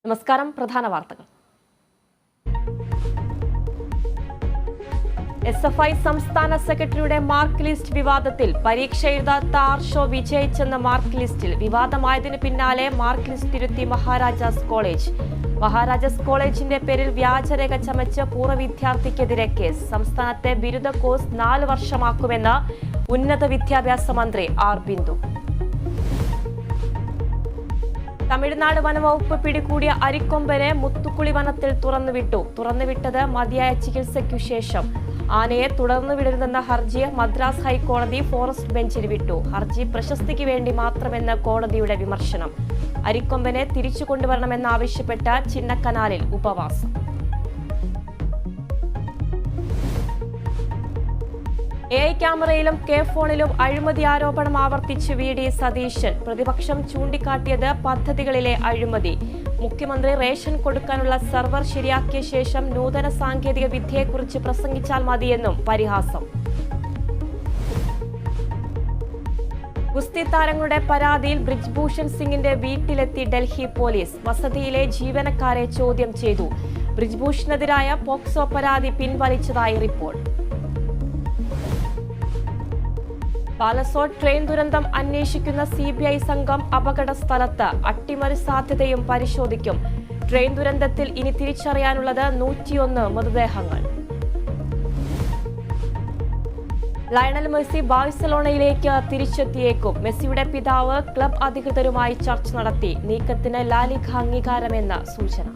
നമസ്കാരം. പ്രധാന വാർത്തകൾ. SFI സംസ്ഥാന സെക്രട്ടറിയുടെ മാർക്ക് ലിസ്റ്റ് വിവാദത്തിൽ പരീക്ഷ എഴുതാത്ത ആർഷോ വിജയിച്ചെന്ന മാർക്ക് ലിസ്റ്റിൽ വിവാദമായതിനു പിന്നാലെ മാർക്ക് ലിസ്റ്റ് തിരുത്തി മഹാരാജാസ് കോളേജ്. മഹാരാജാസ് കോളേജിന്റെ പേരിൽ വ്യാജരേഖ ചമച്ച് പൂർവ്വ വിദ്യാർത്ഥിക്കെതിരെ കേസ്. സംസ്ഥാനത്തെ ബിരുദ കോഴ്സ് 4 വർഷമാക്കുമെന്ന് ഉന്നത വിദ്യാഭ്യാസ മന്ത്രി ആർ ബിന്ദു. തമിഴ്നാട് വനവകുപ്പ് പിടികൂടിയ അരിക്കൊമ്പനെ മുത്തുക്കുളി വനത്തിൽ തുറന്നുവിട്ടത് മതിയായ ചികിത്സയ്ക്കു ശേഷം. ആനയെ തുടർന്നു വിടരുതെന്ന ഹർജി മദ്രാസ് ഹൈക്കോടതി ഫോറസ്റ്റ് ബെഞ്ചിന് വിട്ടു. ഹർജി പ്രശസ്തിക്ക് വേണ്ടി മാത്രമെന്ന് കോടതിയുടെ വിമർശനം. അരിക്കൊമ്പനെ തിരിച്ചു കൊണ്ടുവരണമെന്നാവശ്യപ്പെട്ട ചിന്നക്കനാലിൽ ഉപവാസം. AI ക്യാമറയിലും ഫോണിലും അഴിമതി ആരോപണം ആവർത്തിച്ച് VD സതീശൻ. പ്രതിപക്ഷം ചൂണ്ടിക്കാട്ടിയത് പദ്ധതികളിലെ അഴിമതി. മുഖ്യമന്ത്രി റേഷൻ കൊടുക്കാനുള്ള സെർവർ ശരിയാക്കിയ ശേഷം നൂതന സാങ്കേതിക വിദ്യയെക്കുറിച്ച് പ്രസംഗിച്ചാൽ മതിയെന്നും പരിഹാസം. ഗുസ്തി താരങ്ങളുടെ പരാതിയിൽ ബ്രിജ്ഭൂഷൺ സിംഗിന്റെ വീട്ടിലെത്തി ഡൽഹി പോലീസ്. വസതിയിലെ ജീവനക്കാരെ ചോദ്യം ചെയ്തു. ബ്രിജ്ഭൂഷണെതിരായ പോക്സോ പരാതി പിൻവലിച്ചതായി റിപ്പോർട്ട്. ബാലസോർ ട്രെയിൻ ദുരന്തം അന്വേഷിക്കുന്ന CBI സംഘം അപകട സ്ഥലത്ത്. അട്ടിമറി സാധ്യതയും പരിശോധിക്കും. ട്രെയിൻ ദുരന്തത്തിൽ ഇനി തിരിച്ചറിയാനുള്ളത് 101 മൃതദേഹങ്ങൾ. ലയണൽ മെസ്സി ബാഴ്സലോണയിലേക്ക് തിരിച്ചെത്തിയേക്കും. മെസ്സിയുടെ പിതാവ് ക്ലബ് അധികൃതരുമായി ചർച്ച നടത്തി. നീക്കത്തിന് ലാലിഗ അംഗീകാരമെന്ന സൂചന.